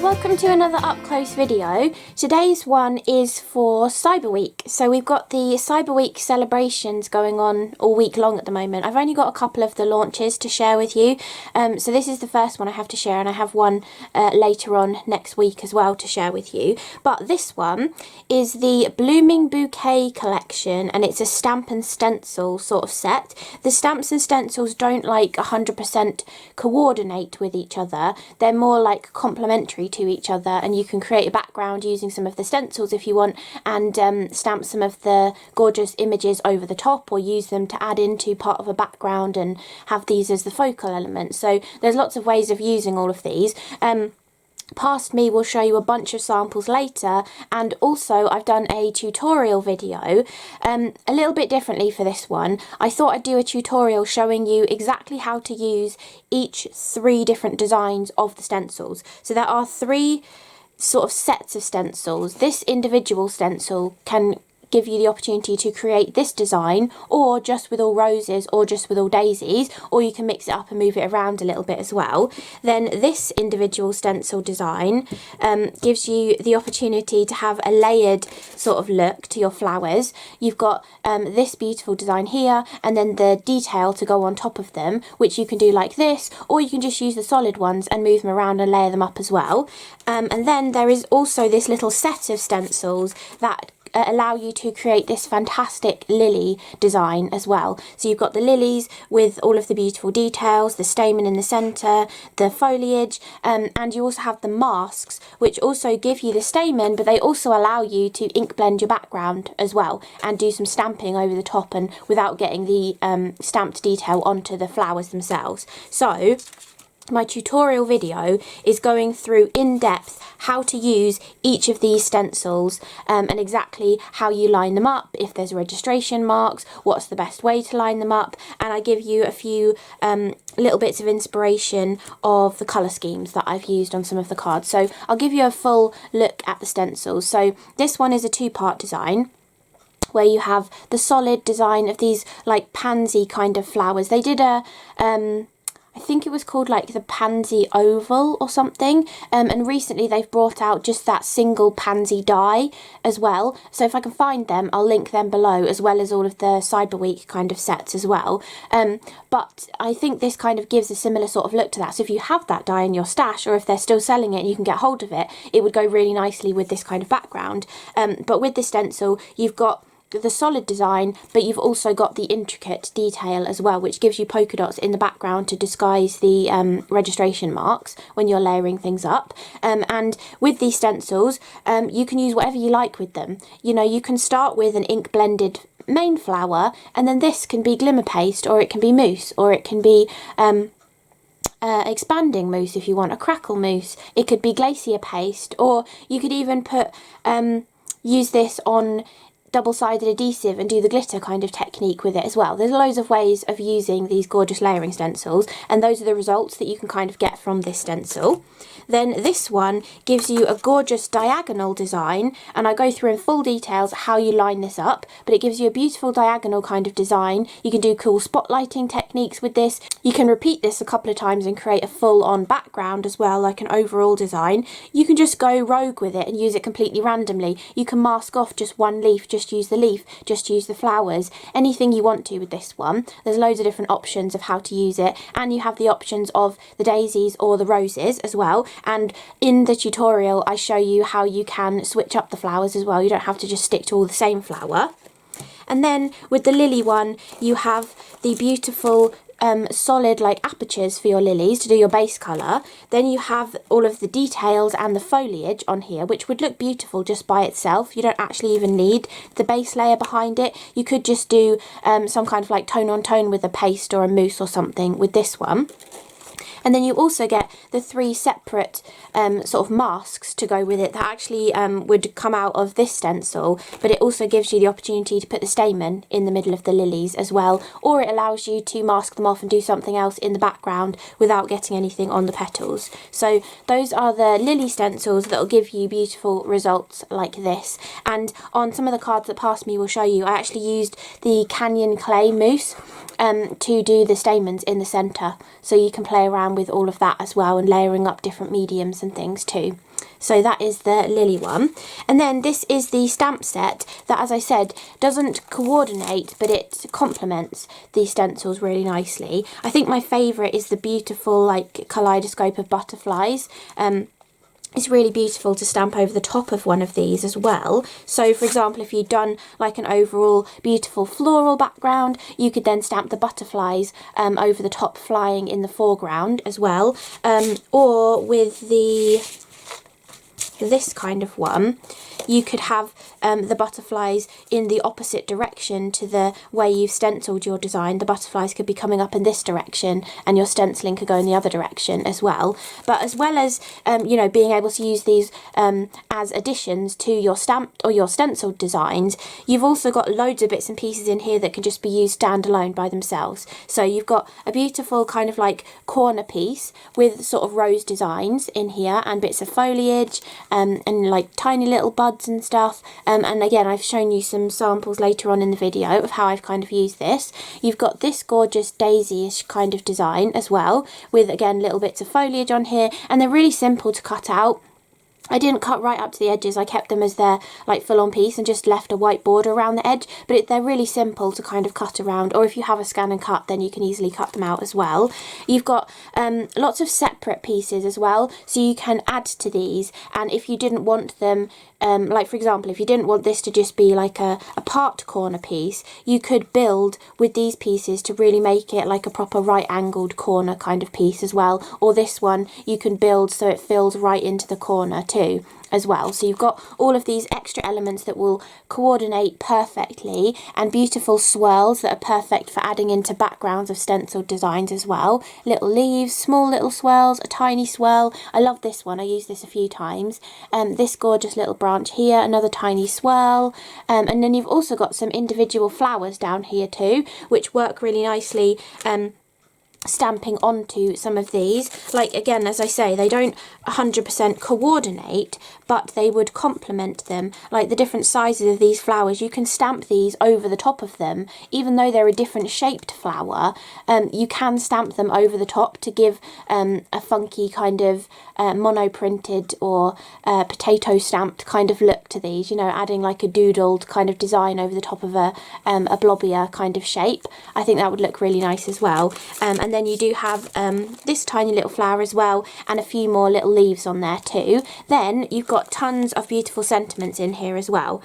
welcome to another up close video. Today's one is for Cyber Week. So we've got the Cyber Week celebrations going on all week long at the moment. I've only got a couple of the launches to share with you. So this is the first one I have to share, and I have one later on next week as well to share with you. But this one is the Blooming Bouquet collection, and it's a stamp and stencil sort of set. The stamps and stencils don't like 100% coordinate with each other. They're more like complementary to each other, and you can create a background using some of the stencils if you want, and stamp some of the gorgeous images over the top, or use them to add into part of a background and have these as the focal element. So there's lots of ways of using all of these. Past me will show you a bunch of samples later, and also I've done a tutorial video a little bit differently for this one. I thought I'd do a tutorial showing you exactly how to use each 3 different designs of the stencils. So there are 3 sort of sets of stencils. This individual stencil can give you the opportunity to create this design, or just with all roses, or just with all daisies, or you can mix it up and move it around a little bit as well. Then this individual stencil design gives you the opportunity to have a layered sort of look to your flowers. You've got this beautiful design here, and then the detail to go on top of them, which you can do like this, or you can just use the solid ones and move them around and layer them up as well. And then there is also this little set of stencils that allow you to create this fantastic lily design as well. So you've got the lilies with all of the beautiful details, the stamen in the centre, the foliage, and you also have the masks, which also give you the stamen, but they also allow you to ink blend your background as well and do some stamping over the top, and without getting the stamped detail onto the flowers themselves. So my tutorial video is going through in depth how to use each of these stencils, and exactly how you line them up, if there's registration marks, what's the best way to line them up, and I give you a few little bits of inspiration of the colour schemes that I've used on some of the cards. So I'll give you a full look at the stencils. So this one is a 2-part design, where you have the solid design of these like pansy kind of flowers. They did a I think it was called like the Pansy Oval or something, and recently they've brought out just that single pansy die as well. So if I can find them, I'll link them below, as well as all of the Cyber Week kind of sets as well. But I think this kind of gives a similar sort of look to that. So if you have that die in your stash, or if they're still selling it and you can get hold of it, it would go really nicely with this kind of background. But with this stencil, you've got the solid design, but you've also got the intricate detail as well, which gives you polka dots in the background to disguise the registration marks when you're layering things up. And with these stencils, you can use whatever you like with them. You know, you can start with an ink blended main flower, and then this can be glimmer paste, or it can be mousse, or it can be expanding mousse if you want, a crackle mousse. It could be glacier paste, or you could even put use this on double-sided adhesive and do the glitter kind of technique with it as well. There's loads of ways of using these gorgeous layering stencils, and those are the results that you can kind of get from this stencil. Then this one gives you a gorgeous diagonal design, and I go through in full details how you line this up, but it gives you a beautiful diagonal kind of design. You can do cool spotlighting techniques with this. You can repeat this a couple of times and create a full-on background as well, like an overall design. You can just go rogue with it and use it completely randomly. You can mask off just one leaf, just use the leaf, just use the flowers, anything you want to with this one. There's loads of different options of how to use it, and you have the options of the daisies or the roses as well. And in the tutorial I show you how you can switch up the flowers as well. You don't have to just stick to all the same flower. And then with the lily one, you have the beautiful solid like apertures for your lilies to do your base colour. Then you have all of the details and the foliage on here, which would look beautiful just by itself. You don't actually even need the base layer behind it. You could just do some kind of like tone on tone with a paste or a mousse or something with this one. And then you also get the 3 separate sort of masks to go with it that actually would come out of this stencil, but it also gives you the opportunity to put the stamen in the middle of the lilies as well, or it allows you to mask them off and do something else in the background without getting anything on the petals. So those are the lily stencils that will give you beautiful results like this. And on some of the cards that Past Me will show you, I actually used the Canyon Clay mousse to do the stamens in the centre, so you can play around with all of that as well, and layering up different mediums and things too. So that is the lily one. And then this is the stamp set that, as I said, doesn't coordinate, but it complements the stencils really nicely. I think my favourite is the beautiful like kaleidoscope of butterflies. It's really beautiful to stamp over the top of one of these as well. So for example, if you'd done like an overall beautiful floral background, you could then stamp the butterflies over the top flying in the foreground as well. Or with this kind of one, you could have the butterflies in the opposite direction to the way you've stenciled your design. The butterflies could be coming up in this direction and your stenciling could go in the other direction as well. But as well as, you know, being able to use these as additions to your stamped or your stenciled designs, you've also got loads of bits and pieces in here that can just be used standalone by themselves. So you've got a beautiful kind of like corner piece with sort of rose designs in here and bits of foliage and like tiny little buds and stuff. And again, I've shown you some samples later on in the video of how I've kind of used this. You've got this gorgeous daisy-ish kind of design as well, with again little bits of foliage on here, and they're really simple to cut out. I didn't cut right up to the edges, I kept them as their like full-on piece and just left a white border around the edge, but they're really simple to kind of cut around, or if you have a scan and cut then you can easily cut them out as well. You've got lots of separate pieces as well, so you can add to these, and if you didn't want them, like for example, if you didn't want this to just be like a part corner piece, you could build with these pieces to really make it like a proper right angled corner kind of piece as well. Or this one you can build so it fills right into the corner too as well. So you've got all of these extra elements that will coordinate perfectly, and beautiful swirls that are perfect for adding into backgrounds of stenciled designs as well. Little leaves, small little swirls, a tiny swirl. I love this one, I used this a few times. This gorgeous little branch here, another tiny swirl, and then you've also got some individual flowers down here too, which work really nicely stamping onto some of these. Like again, as I say, they don't 100% coordinate, but they would complement them. Like the different sizes of these flowers, you can stamp these over the top of them. Even though they're a different shaped flower, you can stamp them over the top to give a funky kind of mono printed or potato stamped kind of look to these, you know, adding like a doodled kind of design over the top of a blobbier kind of shape. I think that would look really nice as well. And then you do have this tiny little flower as well, and a few more little leaves on there too. Then you've got tons of beautiful sentiments in here as well.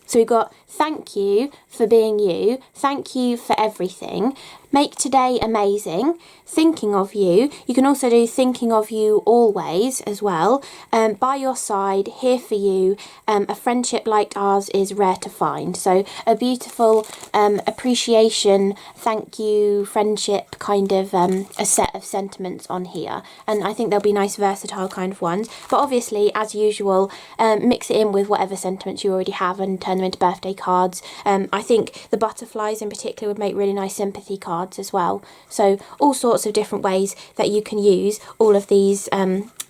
So we've got thank you for being you, thank you for everything, make today amazing, thinking of you. You can also do thinking of you always as well. By your side, here for you, a friendship like ours is rare to find. So a beautiful appreciation, thank you, friendship kind of a set of sentiments on here. And I think they'll be nice versatile kind of ones. But obviously, as usual, mix it in with whatever sentiments you already have and turn them into birthday cards. I think the butterflies in particular would make really nice sympathy cards as well. So all sorts of different ways that you can use all of these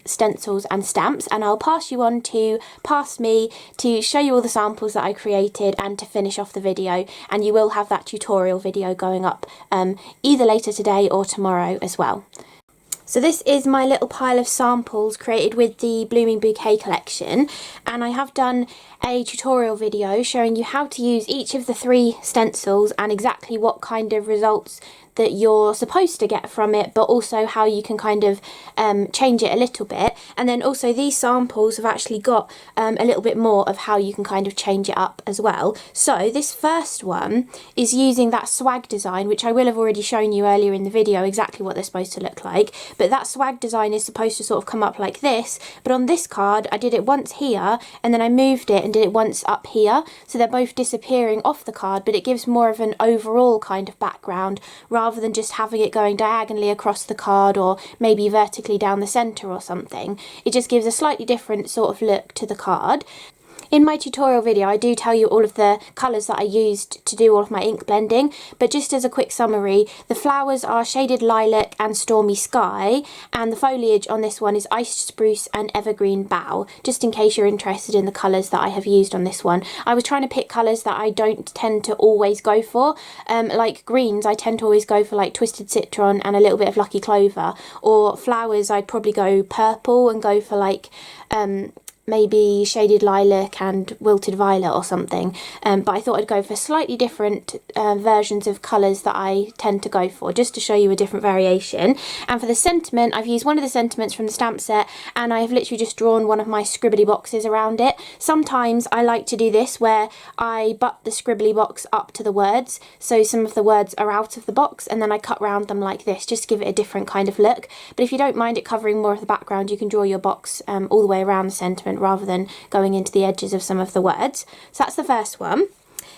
stencils and stamps, and I'll pass you on to Past Me to show you all the samples that I created and to finish off the video, and you will have that tutorial video going up either later today or tomorrow as well. So this is my little pile of samples created with the Blooming Bouquet collection, and I have done a tutorial video showing you how to use each of the 3 stencils and exactly what kind of results that you're supposed to get from it, but also how you can kind of change it a little bit. And then also these samples have actually got a little bit more of how you can kind of change it up as well. So this first one is using that swag design, which I will have already shown you earlier in the video exactly what they're supposed to look like, but that swag design is supposed to sort of come up like this. But on this card I did it once here, and then I moved it and did it once up here, so they're both disappearing off the card, but it gives more of an overall kind of background rather than just having it going diagonally across the card or maybe vertically down the centre or something. It just gives a slightly different sort of look to the card. In my tutorial video I do tell you all of the colours that I used to do all of my ink blending, but just as a quick summary, the flowers are Shaded Lilac and Stormy Sky, and the foliage on this one is Iced Spruce and Evergreen Bough, just in case you're interested in the colours that I have used on this one. I was trying to pick colours that I don't tend to always go for, like greens I tend to always go for like Twisted Citron and a little bit of Lucky Clover, or flowers I'd probably go purple and go for like maybe Shaded Lilac and Wilted Violet or something, but I thought I'd go for slightly different versions of colours that I tend to go for, just to show you a different variation. And for the sentiment, I've used one of the sentiments from the stamp set, and I have literally just drawn one of my scribbly boxes around it. Sometimes I like to do this where I butt the scribbly box up to the words, so some of the words are out of the box, and then I cut round them like this, just to give it a different kind of look. But if you don't mind it covering more of the background, you can draw your box all the way around the sentiment rather than going into the edges of some of the words. So that's the first one.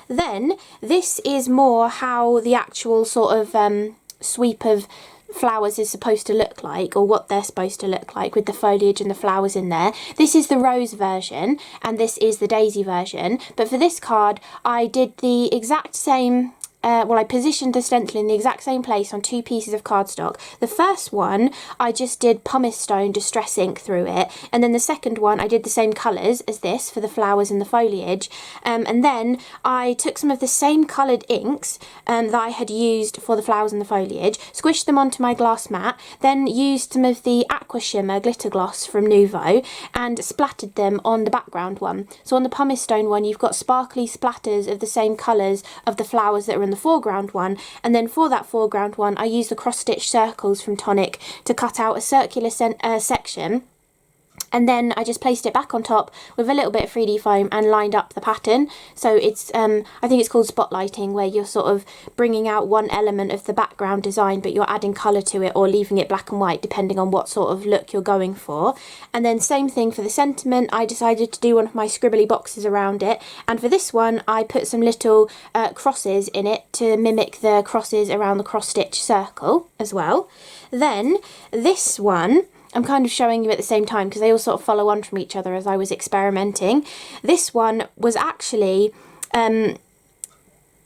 Then this is more how the actual sort of sweep of flowers is supposed to look like, or what they're supposed to look like with the foliage and the flowers in there. This is the rose version and this is the daisy version, but for this card I did the exact same I positioned the stencil in the exact same place on two pieces of cardstock. The first one I just did pumice stone distress ink through it, and then the second one I did the same colours as this for the flowers and the foliage, and then I took some of the same coloured inks that I had used for the flowers and the foliage, squished them onto my glass mat, then used some of the Aqua Shimmer glitter gloss from Nuvo and splattered them on the background one. So on the pumice stone one you've got sparkly splatters of the same colours of the flowers that are in the foreground one, and then for that foreground one I used the cross-stitch circles from Tonic to cut out a circular section, and then I just placed it back on top with a little bit of 3D foam and lined up the pattern. So it's I think it's called spotlighting, where you're sort of bringing out one element of the background design but you're adding colour to it or leaving it black and white depending on what sort of look you're going for. And then same thing for the sentiment, I decided to do one of my scribbly boxes around it, and for this one I put some little crosses in it to mimic the crosses around the cross-stitch circle as well. Then this one I'm kind of showing you at the same time because they all sort of follow on from each other as I was experimenting. This one was actually a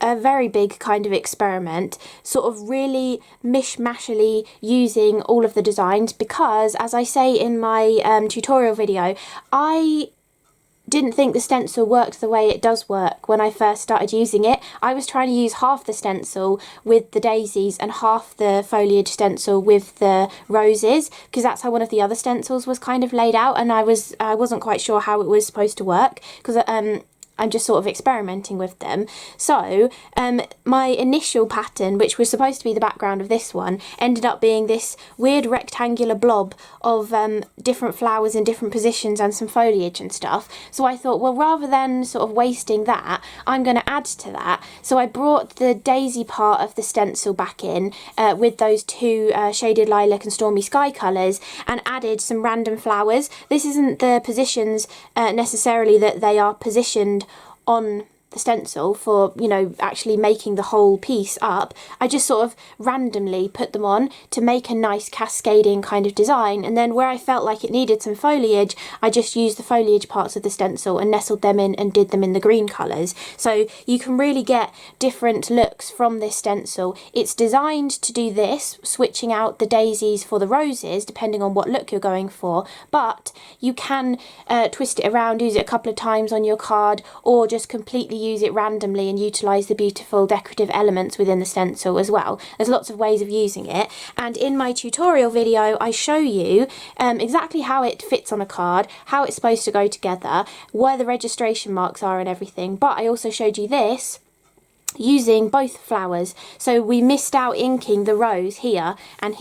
very big kind of experiment, sort of really mishmashily using all of the designs, because as I say in my tutorial video, I didn't think the stencil worked the way it does work when I first started using it. I was trying to use half the stencil with the daisies and half the foliage stencil with the roses, because that's how one of the other stencils was kind of laid out, and I wasn't quite sure how it was supposed to work because I'm just sort of experimenting with them. So my initial pattern, which was supposed to be the background of this one, ended up being this weird rectangular blob of different flowers in different positions and some foliage and stuff. So I thought, well, rather than sort of wasting that, I'm going to add to that. So I brought the daisy part of the stencil back in with those two Shaded Lilac and Stormy Sky colours, and added some random flowers. This isn't the positions necessarily that they are positioned on the stencil for, you know, actually making the whole piece up. I just sort of randomly put them on to make a nice cascading kind of design, and then where I felt like it needed some foliage, I just used the foliage parts of the stencil and nestled them in and did them in the green colours. So you can really get different looks from this stencil. It's designed to do this, switching out the daisies for the roses depending on what look you're going for, but you can twist it around, use it a couple of times on your card, or just completely use it randomly and utilise the beautiful decorative elements within the stencil as well. There's lots of ways of using it, and in my tutorial video I show you exactly how it fits on a card, how it's supposed to go together, where the registration marks are and everything, but I also showed you this using both flowers. So we missed out inking the rose here, and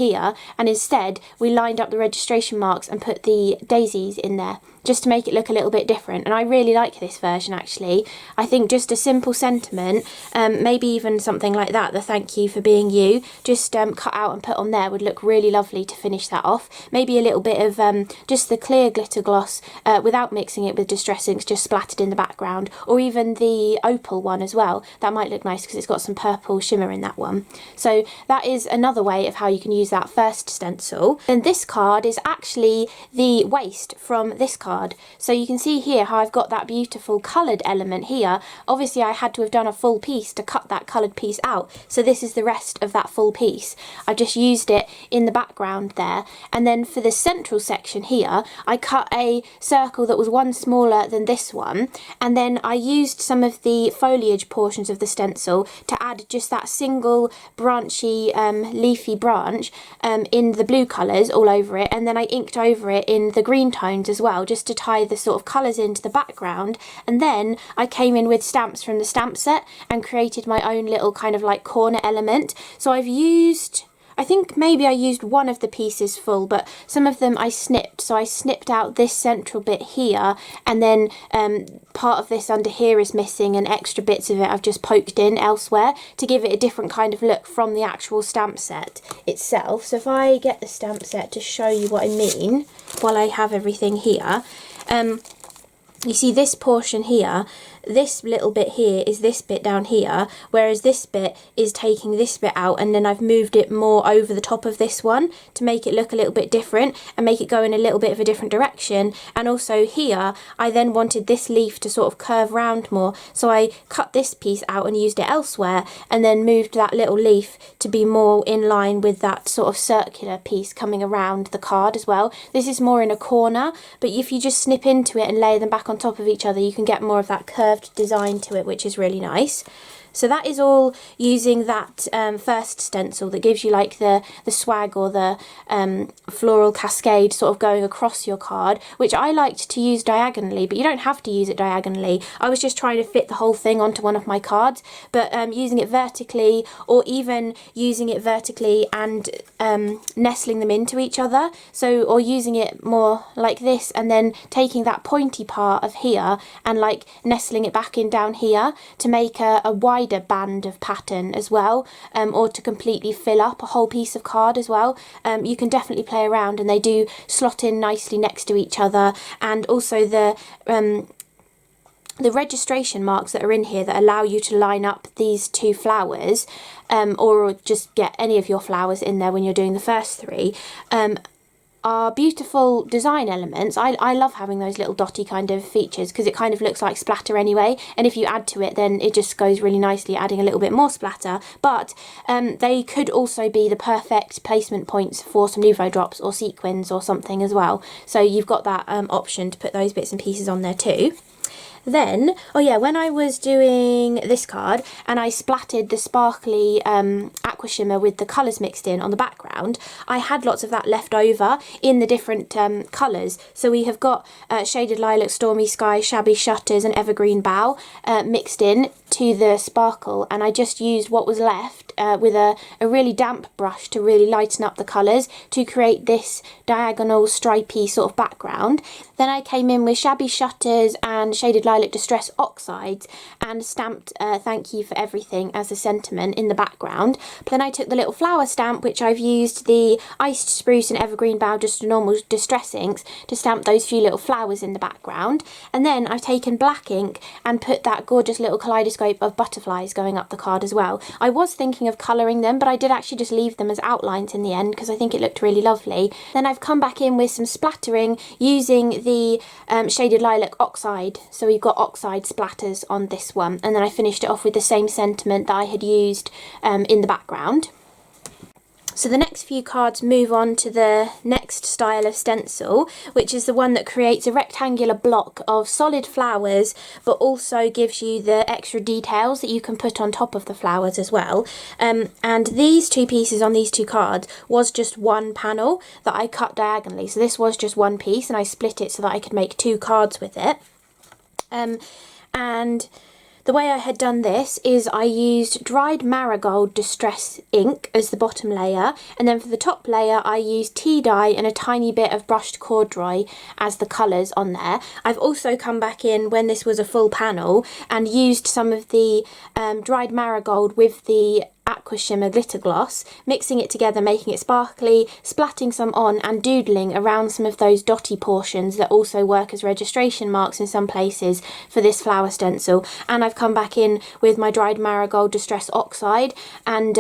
instead we lined up the registration marks and put the daisies in there, just to make it look a little bit different. And I really like this version actually. I think just a simple sentiment, maybe even something like that, the thank you for being you, just cut out and put on there would look really lovely to finish that off. Maybe a little bit of just the clear glitter gloss without mixing it with distress inks, just splattered in the background, or even the opal one as well. That might look nice because it's got some purple shimmer in that one. So that is another way of how you can use that first stencil. And this card is actually the waist from this card. card. So you can see here how I've got that beautiful coloured element here. Obviously I had to have done a full piece to cut that coloured piece out, so this is the rest of that full piece. I've just used it in the background there, and then for the central section here I cut a circle that was one smaller than this one, and then I used some of the foliage portions of the stencil to add just that single branchy leafy branch in the blue colours all over it, and then I inked over it in the green tones as well, just to tie the sort of colours into the background. And then I came in with stamps from the stamp set and created my own little kind of like corner element. So I've used, I think maybe I used one of the pieces full, but some of them I snipped. So I snipped out this central bit here, and then part of this under here is missing, and extra bits of it I've just poked in elsewhere to give it a different kind of look from the actual stamp set itself. So if I get the stamp set to show you what I mean while I have everything here, you see this portion here, this little bit here is this bit down here, whereas this bit is taking this bit out, and then I've moved it more over the top of this one to make it look a little bit different and make it go in a little bit of a different direction. And also here I then wanted this leaf to sort of curve round more, so I cut this piece out and used it elsewhere, and then moved that little leaf to be more in line with that sort of circular piece coming around the card as well. This is more in a corner, but if you just snip into it and layer them back on top of each other, you can get more of that curved design to it, which is really nice. So that is all using that first stencil that gives you like the swag or the floral cascade sort of going across your card, which I liked to use diagonally, but you don't have to use it diagonally. I was just trying to fit the whole thing onto one of my cards, but using it vertically, or even using it vertically and nestling them into each other, so, or using it more like this and then taking that pointy part of here and like nestling it back in down here to make a wider band of pattern as well, or to completely fill up a whole piece of card as well. You can definitely play around, and they do slot in nicely next to each other. And also the registration marks that are in here that allow you to line up these two flowers, or just get any of your flowers in there when you're doing the first three, are beautiful design elements. I love having those little dotty kind of features because it kind of looks like splatter anyway, and if you add to it then it just goes really nicely, adding a little bit more splatter. But they could also be the perfect placement points for some Nouveau drops or sequins or something as well, so you've got that option to put those bits and pieces on there too. Then, oh yeah, when I was doing this card and I splattered the sparkly aqua shimmer with the colours mixed in on the background, I had lots of that left over in the different colours. So we have got Shaded Lilac, Stormy Sky, Shabby Shutters and Evergreen Bough mixed in to the sparkle, and I just used what was left with a really damp brush to really lighten up the colours to create this diagonal stripy sort of background. Then I came in with Shabby Shutters and Shaded Lilac Distress Oxides and stamped Thank You for Everything as a sentiment in the background. But then I took the little flower stamp, which I've used the Iced Spruce and Evergreen Bough, just a normal distress inks, to stamp those few little flowers in the background. And then I've taken black ink and put that gorgeous little kaleidoscope of butterflies going up the card as well. I was thinking of colouring them, but I did actually just leave them as outlines in the end because I think it looked really lovely. Then I've come back in with some splattering using the Shaded Lilac Oxide. So we've got oxide splatters on this one, and then I finished it off with the same sentiment that I had used in the background. So the next few cards move on to the next style of stencil, which is the one that creates a rectangular block of solid flowers, but also gives you the extra details that you can put on top of the flowers as well. And these two pieces on these two cards was just one panel that I cut diagonally. So this was just one piece, and I split it so that I could make two cards with it. And the way I had done this is I used dried marigold distress ink as the bottom layer, and then for the top layer I used tea dye and a tiny bit of brushed corduroy as the colours on there. I've also come back in when this was a full panel and used some of the dried marigold with the aqua shimmer glitter gloss, mixing it together, making it sparkly, splatting some on and doodling around some of those dotty portions that also work as registration marks in some places for this flower stencil. And I've come back in with my dried marigold distress oxide and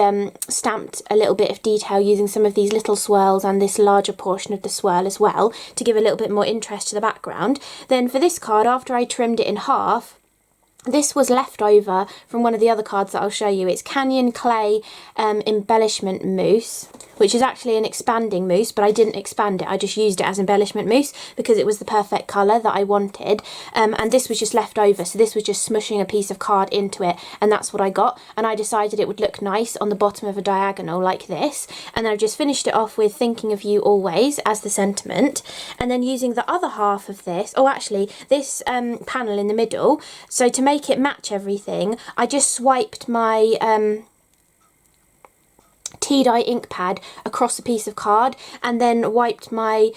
stamped a little bit of detail using some of these little swirls and this larger portion of the swirl as well to give a little bit more interest to the background. Then for this card, after I trimmed it in half, this was left over from one of the other cards that I'll show you. It's Canyon Clay embellishment mousse, which is actually an expanding mousse, but I didn't expand it. I just used it as embellishment mousse because it was the perfect colour that I wanted. And this was just left over, so this was just smushing a piece of card into it, and that's what I got. And I decided it would look nice on the bottom of a diagonal like this. And then I've just finished it off with Thinking of You Always as the sentiment. And then using the other half of this, oh actually, this panel in the middle, so to make it match everything, I just swiped my tea dye ink pad across a piece of card and then wiped my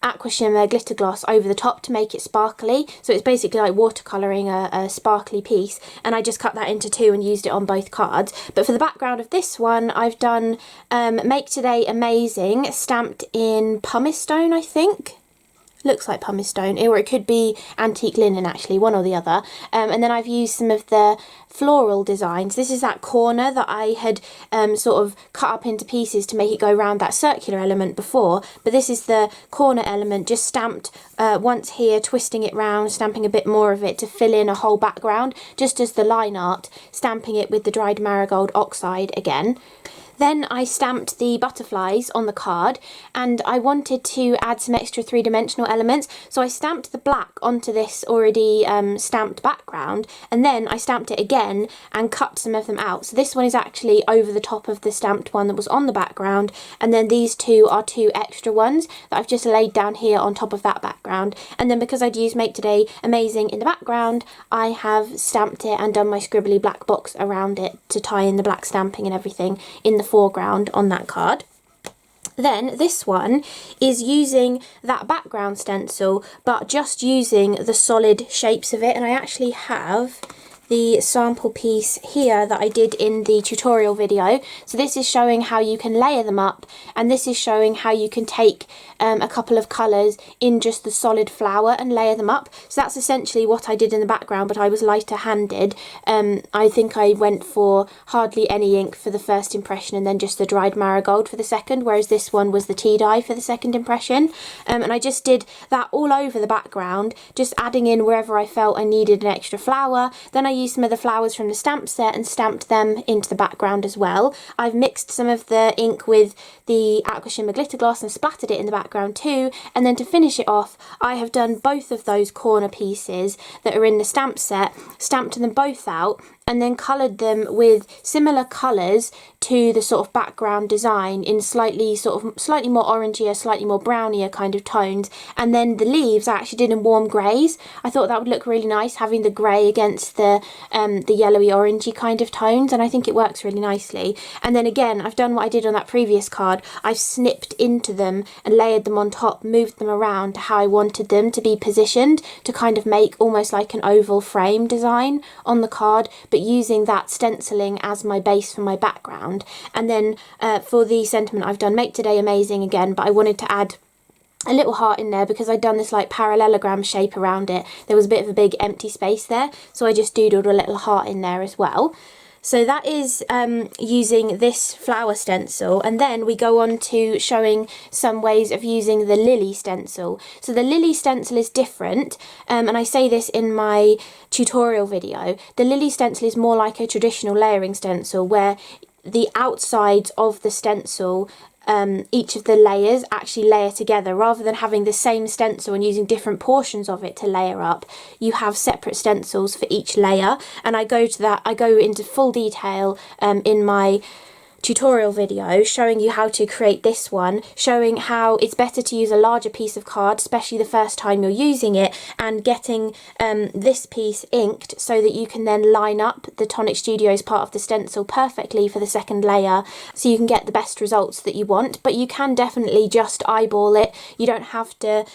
aqua shimmer glitter gloss over the top to make it sparkly. So it's basically like watercolouring a sparkly piece, and I just cut that into two and used it on both cards. But for the background of this one, I've done Make Today Amazing, stamped in pumice stone, I think. Looks like pumice stone, or it could be antique linen actually, one or the other. And then I've used some of the floral designs. This is that corner that I had sort of cut up into pieces to make it go around that circular element before, but this is the corner element just stamped once here, twisting it round, stamping a bit more of it to fill in a whole background, just as the line art, stamping it with the dried marigold oxide again. Then I stamped the butterflies on the card, and I wanted to add some extra three-dimensional elements, so I stamped the black onto this already stamped background, and then I stamped it again and cut some of them out. So this one is actually over the top of the stamped one that was on the background, and then these two are two extra ones that I've just laid down here on top of that background. And then because I'd used Make Today Amazing in the background, I have stamped it and done my scribbly black box around it to tie in the black stamping and everything in the foreground on that card. Then this one is using that background stencil, but just using the solid shapes of it, and I actually have the sample piece here that I did in the tutorial video. So this is showing how you can layer them up, and this is showing how you can take a couple of colours in just the solid flower and layer them up. So that's essentially what I did in the background, but I was lighter handed. I think I went for hardly any ink for the first impression and then just the dried marigold for the second, whereas this one was the tea dye for the second impression. And I just did that all over the background, just adding in wherever I felt I needed an extra flower. Then I used some of the flowers from the stamp set and stamped them into the background as well. I've mixed some of the ink with the aqua shimmer glitter gloss and splattered it in the background too, and then to finish it off I have done both of those corner pieces that are in the stamp set, stamped them both out and then coloured them with similar colours to the sort of background design in slightly more orangier, slightly more brownier kind of tones. And then the leaves I actually did in warm greys. I thought that would look really nice, having the grey against the yellowy orangey kind of tones, and I think it works really nicely. And then again, I've done what I did on that previous card. I've snipped into them and layered them on top, moved them around to how I wanted them to be positioned to kind of make almost like an oval frame design on the card, but using that stenciling as my base for my background. And then for the sentiment I've done Make Today Amazing again, but I wanted to add a little heart in there because I'd done this like parallelogram shape around it. There was a bit of a big empty space there, so I just doodled a little heart in there as well. So that is using this flower stencil, and then we go on to showing some ways of using the lily stencil. So the lily stencil is different, and I say this in my tutorial video. The lily stencil is more like a traditional layering stencil where the outsides of the stencil, each of the layers actually layer together rather than having the same stencil and using different portions of it to layer up. You have separate stencils for each layer, and I go into full detail in my tutorial video showing you how to create this one, showing how it's better to use a larger piece of card, especially the first time you're using it, and getting this piece inked so that you can then line up the Tonic Studios part of the stencil perfectly for the second layer, so you can get the best results that you want. But you can definitely just eyeball it. You don't have to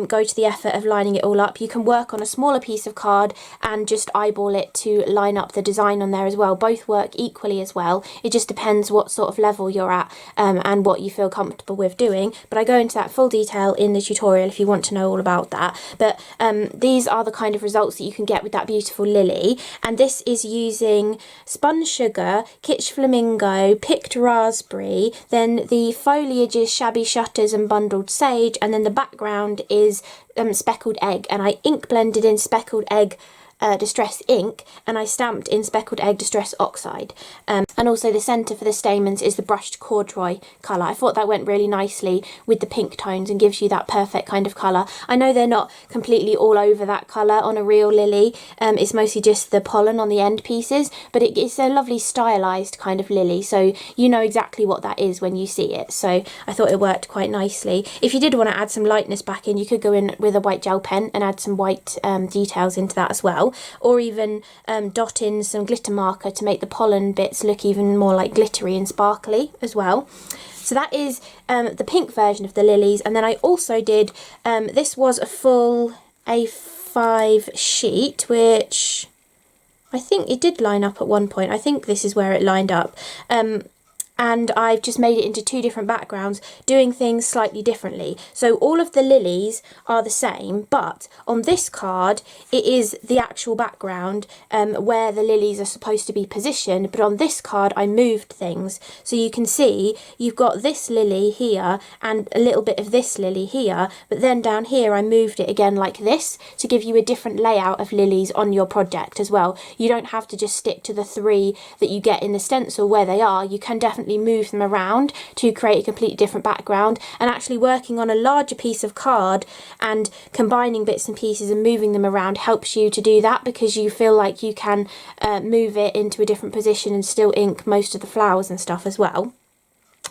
go to the effort of lining it all up. You can work on a smaller piece of card and just eyeball it to line up the design on there as well. Both work equally as well. It just depends what sort of level you're at and what you feel comfortable with doing. But I go into that full detail in the tutorial if you want to know all about that. But these are the kind of results that you can get with that beautiful lily. And this is using spun sugar, kitsch flamingo, picked raspberry, then the foliage is shabby shutters and bundled sage, and then the background is speckled egg. And I ink blended in speckled egg distress ink, and I stamped in speckled egg distress oxide, and also the centre for the stamens is the brushed corduroy colour. I thought that went really nicely with the pink tones and gives you that perfect kind of colour. I know they're not completely all over that colour on a real lily, it's mostly just the pollen on the end pieces, but it's a lovely stylised kind of lily, so you know exactly what that is when you see it. So I thought it worked quite nicely. If you did want to add some lightness back in, you could go in with a white gel pen and add some white details into that as well, or even dot in some glitter marker to make the pollen bits look even more like glittery and sparkly as well. So that is the pink version of the lilies. And then I also did, this was a full A5 sheet, which I think it did line up at one point. I think this is where it lined up. And I've just made it into two different backgrounds, doing things slightly differently. So all of the lilies are the same, but on this card it is the actual background where the lilies are supposed to be positioned, but on this card I moved things. So you can see you've got this lily here and a little bit of this lily here, but then down here I moved it again like this to give you a different layout of lilies on your project as well. You don't have to just stick to the three that you get in the stencil where they are. You can definitely move them around to create a completely different background, and actually working on a larger piece of card and combining bits and pieces and moving them around helps you to do that, because you feel like you can move it into a different position and still ink most of the flowers and stuff as well.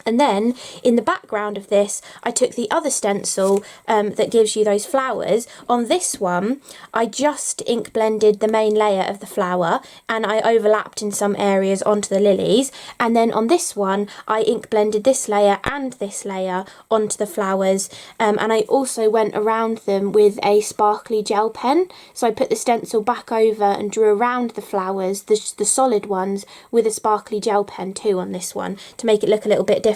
And then in the background of this, I took the other stencil that gives you those flowers. On this one, I just ink blended the main layer of the flower and I overlapped in some areas onto the lilies. And then on this one, I ink blended this layer and this layer onto the flowers. And I also went around them with a sparkly gel pen. So I put the stencil back over and drew around the flowers, the solid ones, with a sparkly gel pen too on this one to make it look a little bit different.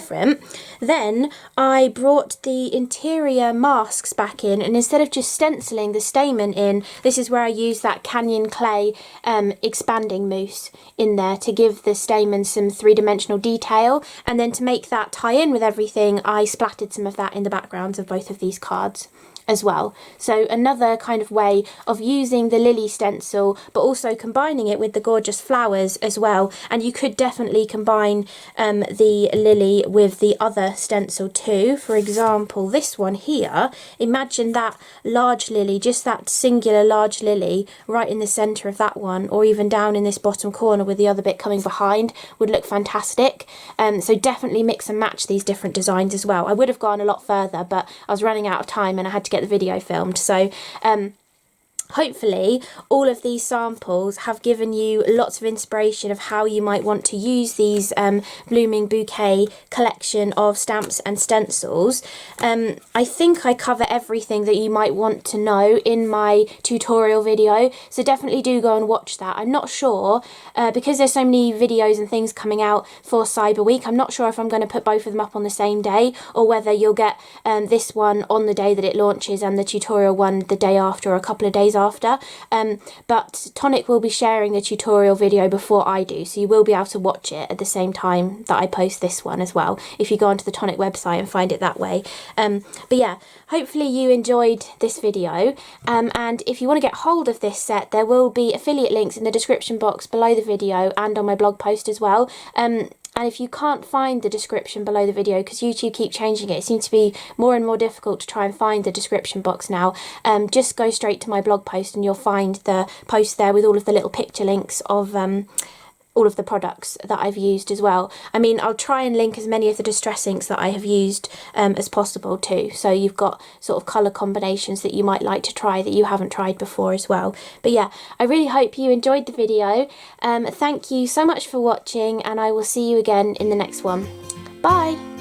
Then I brought the interior masks back in, and instead of just stenciling the stamen in, this is where I used that Canyon Clay expanding mousse in there to give the stamen some three-dimensional detail. And then to make that tie in with everything, I splattered some of that in the backgrounds of both of these cards as well. So another kind of way of using the lily stencil, but also combining it with the gorgeous flowers as well. And you could definitely combine the lily with the other stencil too. For example, this one here, imagine that large lily, just that singular large lily right in the centre of that one, or even down in this bottom corner with the other bit coming behind, would look fantastic. So definitely mix and match these different designs as well. I would have gone a lot further, but I was running out of time and I had to get the video filmed. So hopefully all of these samples have given you lots of inspiration of how you might want to use these Blooming Bouquet collection of stamps and stencils. I think I cover everything that you might want to know in my tutorial video, so definitely do go and watch that. I'm not sure, because there's so many videos and things coming out for Cyber Week, I'm not sure if I'm going to put both of them up on the same day, or whether you'll get this one on the day that it launches and the tutorial one the day after, or a couple of days after. But Tonic will be sharing the tutorial video before I do, so you will be able to watch it at the same time that I post this one as well, if you go onto the Tonic website and find it that way. But yeah, hopefully you enjoyed this video, and if you want to get hold of this set, there will be affiliate links in the description box below the video and on my blog post as well. And if you can't find the description below the video, because YouTube keep changing it seems to be more and more difficult to try and find the description box now, just go straight to my blog post and you'll find the post there with all of the little picture links of all of the products that I've used as well. I mean, I'll try and link as many of the distress inks that I have used as possible too, so you've got sort of colour combinations that you might like to try that you haven't tried before as well. But yeah, I really hope you enjoyed the video. Thank you so much for watching, and I will see you again in the next one. Bye!